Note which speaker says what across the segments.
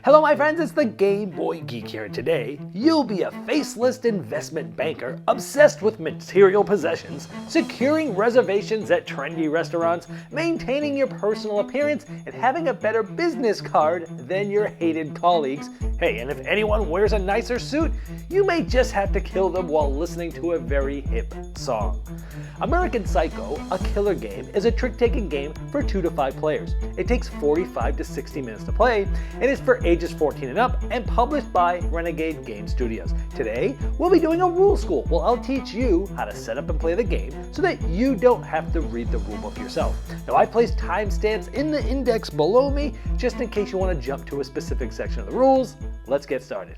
Speaker 1: Hello my friends, it's the Game Boy Geek here. Today, you'll be a faceless investment banker obsessed with material possessions, securing reservations at trendy restaurants, maintaining your personal appearance, and having a better business card than your hated colleagues. Hey, and if anyone wears a nicer suit, you may just have to kill them while listening to a very hip song. American Pyscho, a killer game, is a trick-taking game for 2 to 5 players. It takes 45 to 60 minutes to play, and is for ages 14 and up, and published by Renegade Game Studios. Today, we'll be doing a rule school where I'll teach you how to set up and play the game so that you don't have to read the rulebook yourself. Now, I placed timestamps in the index below me just in case you want to jump to a specific section of the rules. Let's get started.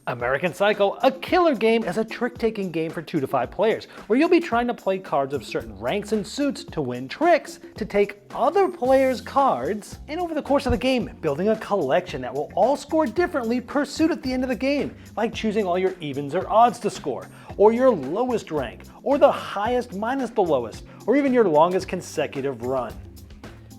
Speaker 1: American Pyscho, a killer game, is a trick-taking game for 2 to 5 players, where you'll be trying to play cards of certain ranks and suits to win tricks, to take other players' cards, and over the course of the game, building a collection that will all score differently per suit at the end of the game, like choosing all your evens or odds to score, or your lowest rank, or the highest minus the lowest, or even your longest consecutive run.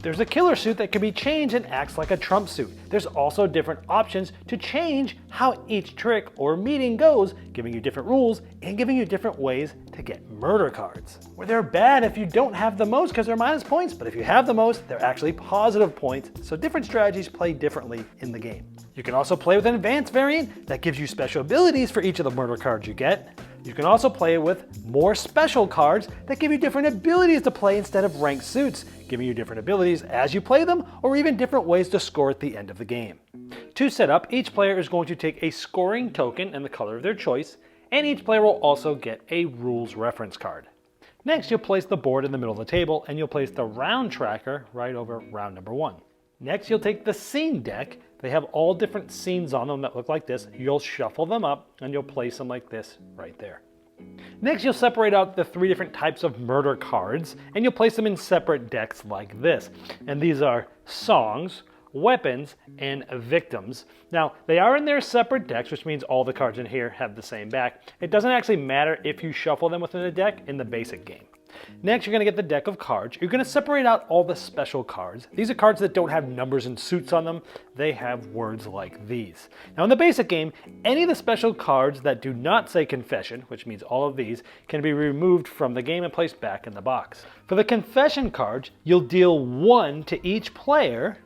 Speaker 1: There's a killer suit that can be changed and acts like a trump suit. There's also different options to change how each trick or meeting goes, giving you different rules and giving you different ways to get murder cards. Where they're bad if you don't have the most because they're minus points, but if you have the most, they're actually positive points, so different strategies play differently in the game. You can also play with an advanced variant that gives you special abilities for each of the murder cards you get. You can also play with more special cards that give you different abilities to play instead of ranked suits, giving you different abilities as you play them, or even different ways to score at the end of the game. To set up, each player is going to take a scoring token in the color of their choice, and each player will also get a rules reference card. Next, you'll place the board in the middle of the table, and you'll place the round tracker right over round number 1. Next, you'll take the scene deck. They have all different scenes on them that look like this. You'll shuffle them up and you'll place them like this right there. Next, you'll separate out the 3 different types of murder cards and you'll place them in separate decks like this. And these are songs, weapons, and victims. Now, they are in their separate decks, which means all the cards in here have the same back. It doesn't actually matter if you shuffle them within a deck in the basic game. Next, you're going to get the deck of cards. You're going to separate out all the special cards. These are cards that don't have numbers and suits on them. They have words like these. Now, in the basic game, any of the special cards that do not say confession, which means all of these, can be removed from the game and placed back in the box. For the confession cards, you'll deal 1 to each player.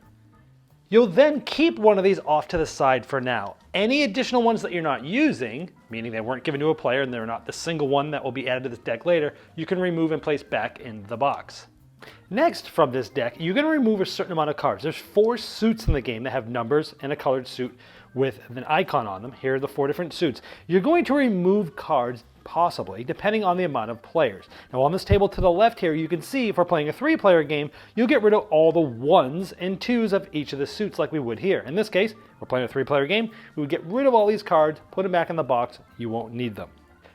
Speaker 1: You'll then keep one of these off to the side for now. Any additional ones that you're not using, meaning they weren't given to a player and they're not the single one that will be added to this deck later, you can remove and place back in the box. Next, from this deck, you're going to remove a certain amount of cards. There's 4 suits in the game that have numbers and a colored suit with an icon on them. Here are the 4 different suits. You're going to remove cards possibly, depending on the amount of players. Now on this table to the left here, you can see if we're playing a 3-player game, you'll get rid of all the 1s and 2s of each of the suits like we would here. In this case, we're playing a 3-player game, we would get rid of all these cards, put them back in the box, you won't need them.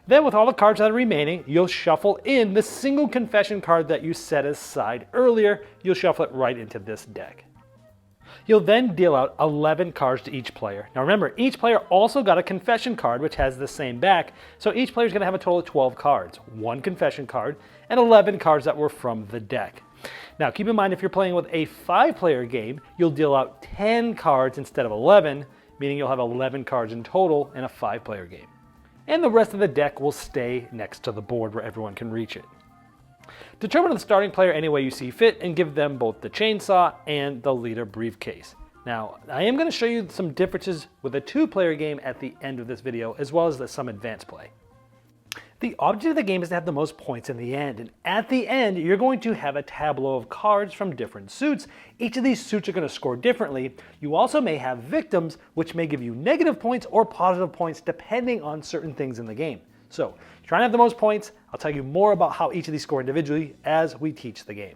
Speaker 1: Then with all the cards that are remaining, you'll shuffle in the single confession card that you set aside earlier, you'll shuffle it right into this deck. You'll then deal out 11 cards to each player. Now remember, each player also got a confession card which has the same back, so each player is going to have a total of 12 cards, 1 confession card, and 11 cards that were from the deck. Now keep in mind, if you're playing with a 5-player game, you'll deal out 10 cards instead of 11, meaning you'll have 11 cards in total in a 5-player game. And the rest of the deck will stay next to the board where everyone can reach it. Determine the starting player any way you see fit and give them both the chainsaw and the leader briefcase. Now, I am going to show you some differences with a 2-player game at the end of this video, as well as some advanced play. The object of the game is to have the most points in the end, and at the end, you're going to have a tableau of cards from different suits. Each of these suits are going to score differently. You also may have victims, which may give you negative points or positive points depending on certain things in the game. So, trying to have the most points, I'll tell you more about how each of these score individually as we teach the game.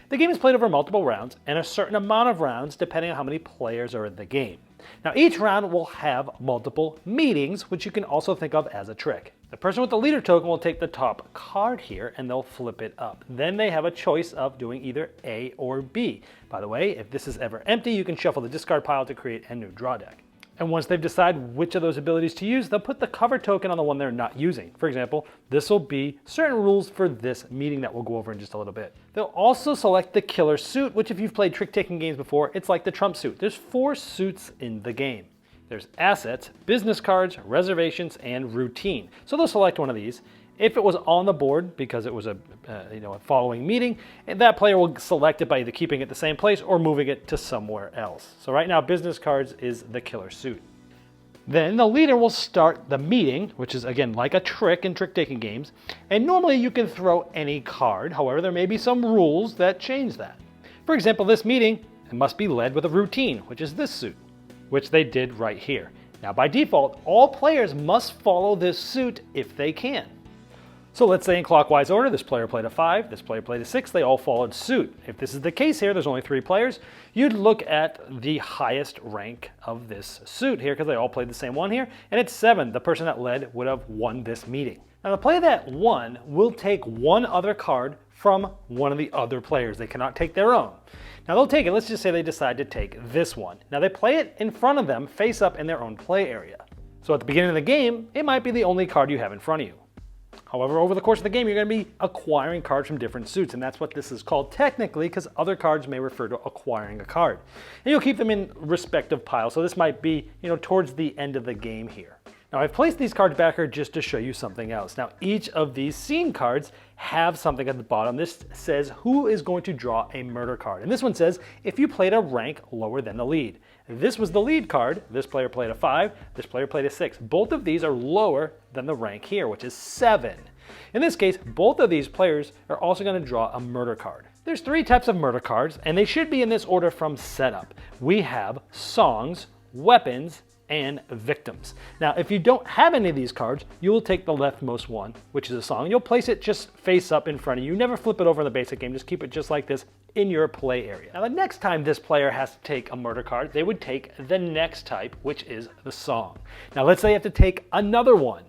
Speaker 1: The game is played over multiple rounds and a certain amount of rounds depending on how many players are in the game. Now each round will have multiple meetings, which you can also think of as a trick. The person with the leader token will take the top card here and they'll flip it up. Then they have a choice of doing either A or B. By the way, if this is ever empty, you can shuffle the discard pile to create a new draw deck. And once they've decided which of those abilities to use, they'll put the cover token on the one they're not using. For example, this will be certain rules for this meeting that we'll go over in just a little bit. They'll also select the killer suit, which if you've played trick-taking games before, it's like the trump suit. There's 4 suits in the game. There's assets, business cards, reservations, and routine. So they'll select one of these. If it was on the board because it was a following meeting, that player will select it by either keeping it the same place or moving it to somewhere else. So right now, business cards is the killer suit. Then the leader will start the meeting, which is again like a trick in trick-taking games. And normally you can throw any card. However, there may be some rules that change that. For example, this meeting must be led with a routine, which is this suit, which they did right here. Now by default, all players must follow this suit if they can. So let's say in clockwise order, this player played a 5, this player played a 6, they all followed suit. If this is the case here, there's only 3 players, you'd look at the highest rank of this suit here because they all played the same one here, and it's 7. The person that led would have won this meeting. Now the player that won will take one other card from one of the other players. They cannot take their own. Now they'll take it, let's just say they decide to take this one. Now they play it in front of them, face up in their own play area. So at the beginning of the game, it might be the only card you have in front of you. However, over the course of the game, you're going to be acquiring cards from different suits, and that's what this is called technically, because other cards may refer to acquiring a card. And you'll keep them in respective piles, so this might be, towards the end of the game here. Now, I've placed these cards back here just to show you something else. Now, each of these scene cards have something at the bottom. This says who is going to draw a murder card, and this one says if you played a rank lower than the lead. This was the lead card. This player played a 5. This player played a 6. Both of these are lower than the rank here, which is 7. In this case, both of these players are also going to draw a murder card. There's 3 types of murder cards, and they should be in this order from setup. We have songs, weapons, and victims. Now, if you don't have any of these cards, you will take the leftmost one, which is a song. You'll place it just face up in front of you. Never flip it over in the basic game. Just keep it just like this in your play area. Now, the next time this player has to take a murder card, they would take the next type, which is the song. Now, let's say you have to take another one.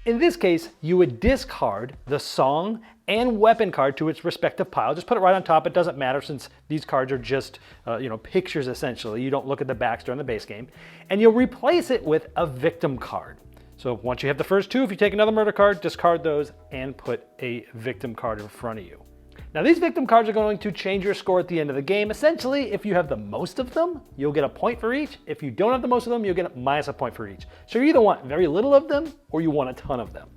Speaker 1: In this case, you would discard the song and weapon card to its respective pile. Just put it right on top. It doesn't matter since these cards are just pictures essentially. You don't look at the backs during the base game. And you'll replace it with a victim card. So once you have the first 2, if you take another murder card, discard those and put a victim card in front of you. Now these victim cards are going to change your score at the end of the game. Essentially, if you have the most of them, you'll get a point for each. If you don't have the most of them, you'll get minus a point for each. So you either want very little of them or you want a ton of them.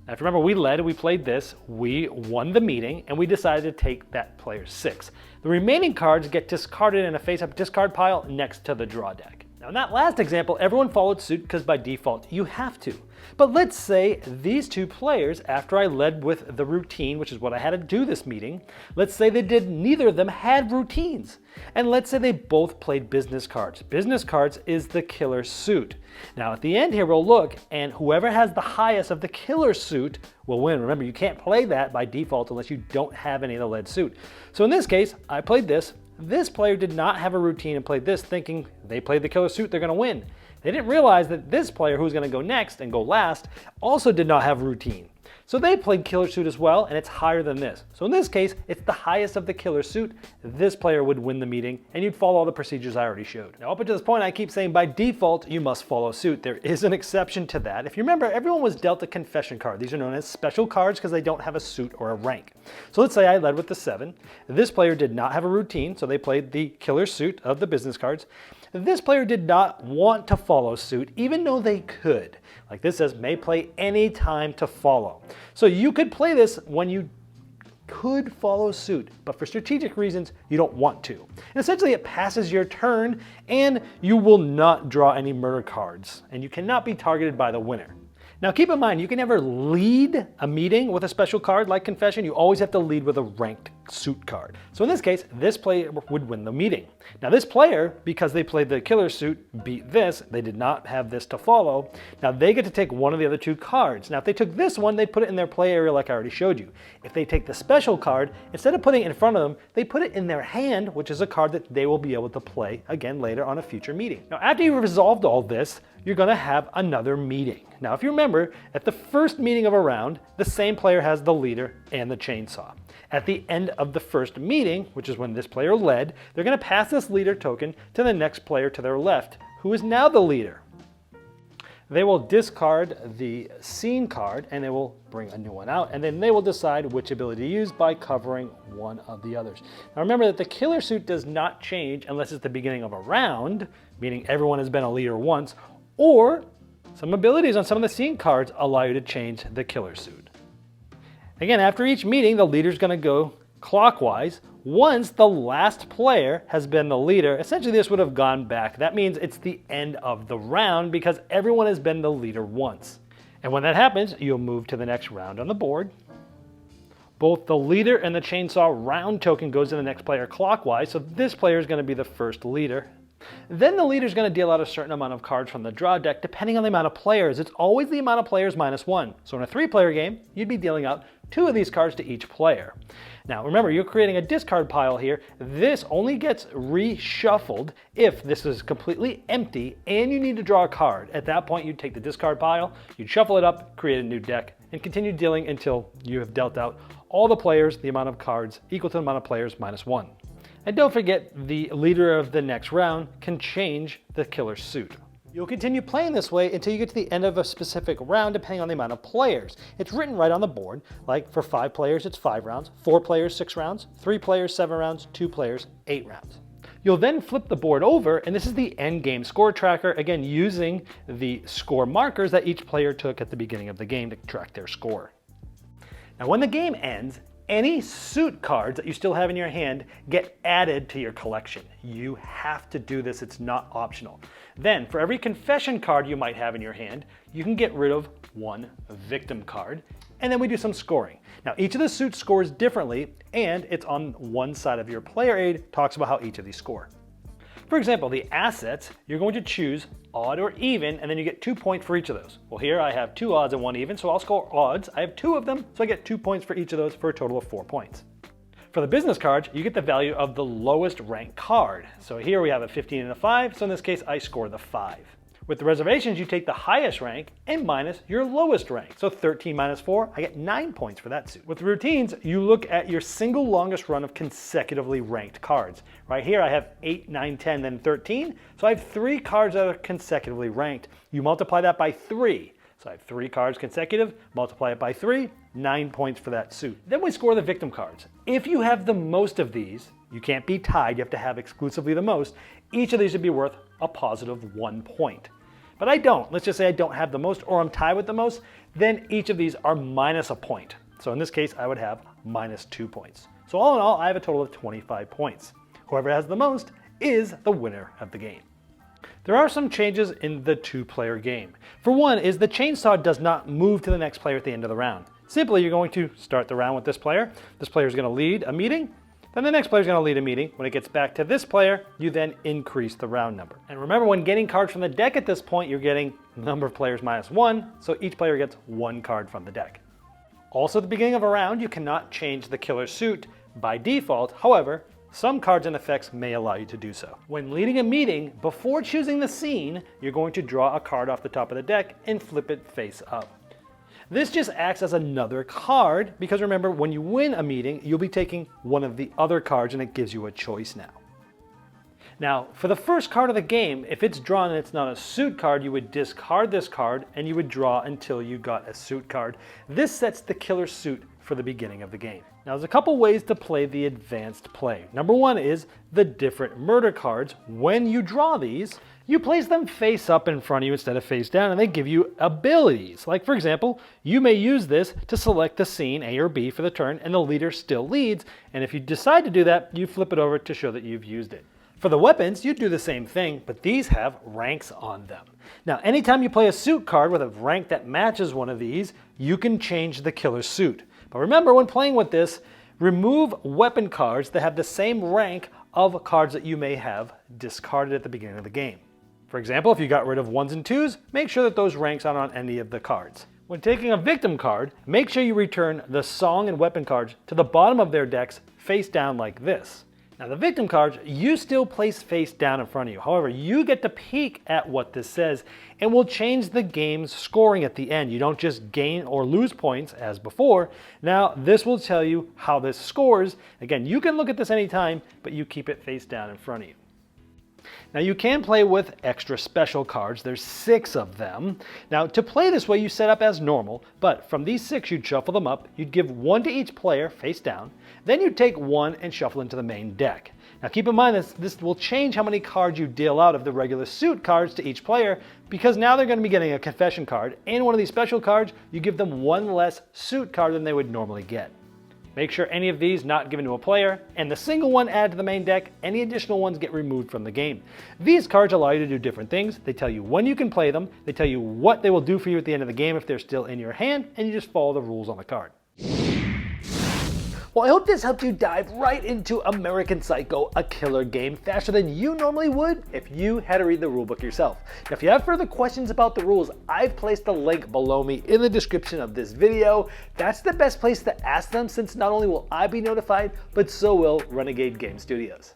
Speaker 1: Now if you remember, we led, we played this, we won the meeting, and we decided to take that player's 6. The remaining cards get discarded in a face-up discard pile next to the draw deck. Now in that last example, everyone followed suit because by default you have to. But let's say these 2 players, after I led with the routine, which is what I had to do this meeting, let's say neither of them had routines. And let's say they both played business cards. Business cards is the killer suit. Now at the end here we'll look, and whoever has the highest of the killer suit will win. Remember, you can't play that by default unless you don't have any of the led suit. So in this case, I played this. This player did not have a routine and played this thinking they played the killer suit, they're going to win. They didn't realize that this player who's going to go next and go last also did not have a routine. So they played killer suit as well, and it's higher than this. So in this case, it's the highest of the killer suit. This player would win the meeting, and you'd follow all the procedures I already showed. Now up until this point, I keep saying by default, you must follow suit. There is an exception to that. If you remember, everyone was dealt a confession card. These are known as special cards because they don't have a suit or a rank. So let's say I led with the 7. This player did not have a routine, so they played the killer suit of the business cards. This player did not want to follow suit, even though they could. Like this says, may play any time to follow. So you could play this when you could follow suit, but for strategic reasons, you don't want to. And essentially, it passes your turn, and you will not draw any murder cards, and you cannot be targeted by the winner. Now keep in mind, you can never lead a meeting with a special card like Confession. You always have to lead with a ranked suit card. So in this case, this player would win the meeting. Now this player, because they played the killer suit, beat this. They did not have this to follow. Now they get to take one of the other 2 cards. Now if they took this one, they'd put it in their play area like I already showed you. If they take the special card, instead of putting it in front of them, they put it in their hand, which is a card that they will be able to play again later on a future meeting. Now after you've resolved all this, you're going to have another meeting. Now, if you remember, at the first meeting of a round, the same player has the leader and the chainsaw. At the end of the first meeting, which is when this player led, they're going to pass this leader token to the next player to their left, who is now the leader. They will discard the scene card and they will bring a new one out, and then they will decide which ability to use by covering one of the others. Now remember that the killer suit does not change unless it's the beginning of a round, meaning everyone has been a leader once, or some abilities on some of the scene cards allow you to change the killer suit. Again, after each meeting, the leader's going to go clockwise. Once the last player has been the leader, essentially this would have gone back. That means it's the end of the round because everyone has been the leader once. And when that happens, you'll move to the next round on the board. Both the leader and the chainsaw round token goes to the next player clockwise, so this player is going to be the first leader. Then the leader is going to deal out a certain amount of cards from the draw deck depending on the amount of players. It's always the amount of players minus one. So in a 3-player game, you'd be dealing out 2 of these cards to each player. Now remember, you're creating a discard pile here. This only gets reshuffled if this is completely empty and you need to draw a card. At that point, you'd take the discard pile, you'd shuffle it up, create a new deck, and continue dealing until you have dealt out all the players, the amount of cards equal to the amount of players minus one. And don't forget, the leader of the next round can change the killer suit. You'll continue playing this way until you get to the end of a specific round depending on the amount of players. It's written right on the board, like for 5 players it's 5 rounds, 4 players 6 rounds, 3 players 7 rounds, 2 players 8 rounds. You'll then flip the board over, and this is the end game score tracker, again using the score markers that each player took at the beginning of the game to track their score. Now when the game ends, any suit cards that you still have in your hand get added to your collection. You have to do this, it's not optional. Then, for every confession card you might have in your hand, you can get rid of 1 victim card, and then we do some scoring. Now, each of the suits scores differently, and it's on one side of your player aid, talks about how each of these score. For example, the assets, you're going to choose odd or even, and then you get 2 points for each of those. Well, here I have 2 odds and 1 even, so I'll score odds. I have 2 of them, so I get 2 points for each of those for a total of 4 points. For the business cards, you get the value of the lowest ranked card. So here we have a 15 and a 5, so in this case I score the 5. With the reservations, you take the highest rank and minus your lowest rank. So 13 minus 4, I get 9 points for that suit. With the routines, you look at your single longest run of consecutively ranked cards. Right here I have 8, 9, 10, then 13. So I have 3 cards that are consecutively ranked. You multiply that by 3. So I have 3 cards consecutive, multiply it by 3, 9 points for that suit. Then we score the victim cards. If you have the most of these, you can't be tied, you have to have exclusively the most, each of these would be worth a positive 1 point. But I don't. Let's just say I don't have the most or I'm tied with the most, then each of these are minus a point. So in this case, I would have minus 2 points. So all in all, I have a total of 25 points. Whoever has the most is the winner of the game. There are some changes in the 2-player game. For one is the chainsaw does not move to the next player at the end of the round. Simply, you're going to start the round with this player. This player is going to lead a meeting. Then the next player is going to lead a meeting. When it gets back to this player, you then increase the round number. And remember, when getting cards from the deck at this point, you're getting number of players minus 1, so each player gets 1 card from the deck. Also at the beginning of a round, you cannot change the killer suit by default. However, some cards and effects may allow you to do so. When leading a meeting, before choosing the scene, you're going to draw a card off the top of the deck and flip it face up. This just acts as another card because remember, when you win a meeting, you'll be taking one of the other cards and it gives you a choice now. Now, for the first card of the game, if it's drawn and it's not a suit card, you would discard this card and you would draw until you got a suit card. This sets the killer suit for the beginning of the game. Now, there's a couple ways to play the advanced play. Number one is the different murder cards. When you draw these, you place them face up in front of you instead of face down, and they give you abilities. Like, for example, you may use this to select the scene A or B for the turn, and the leader still leads. And if you decide to do that, you flip it over to show that you've used it. For the weapons, you do the same thing, but these have ranks on them. Now, anytime you play a suit card with a rank that matches one of these, you can change the killer suit. But remember, when playing with this, remove weapon cards that have the same rank of cards that you may have discarded at the beginning of the game. For example, if you got rid of 1s and 2s, make sure that those ranks aren't on any of the cards. When taking a victim card, make sure you return the song and weapon cards to the bottom of their decks face down like this. Now the victim cards, you still place face down in front of you. However, you get to peek at what this says and will change the game's scoring at the end. You don't just gain or lose points as before. Now this will tell you how this scores. Again, you can look at this anytime, but you keep it face down in front of you. Now you can play with extra special cards, there's 6 of them. Now to play this way you set up as normal, but from these 6 you'd shuffle them up, you'd give 1 to each player face down, then you'd take 1 and shuffle into the main deck. Now keep in mind this will change how many cards you deal out of the regular suit cards to each player, because now they're going to be getting a confession card, and one of these special cards, you give them 1 less suit card than they would normally get. Make sure any of these not given to a player, and the single one added to the main deck, any additional ones get removed from the game. These cards allow you to do different things. They tell you when you can play them, they tell you what they will do for you at the end of the game if they're still in your hand, and you just follow the rules on the card. Well, I hope this helped you dive right into American Pyscho, a killer game, faster than you normally would if you had to read the rulebook yourself. Now, if you have further questions about the rules, I've placed a link below me in the description of this video. That's the best place to ask them, since not only will I be notified, but so will Renegade Game Studios.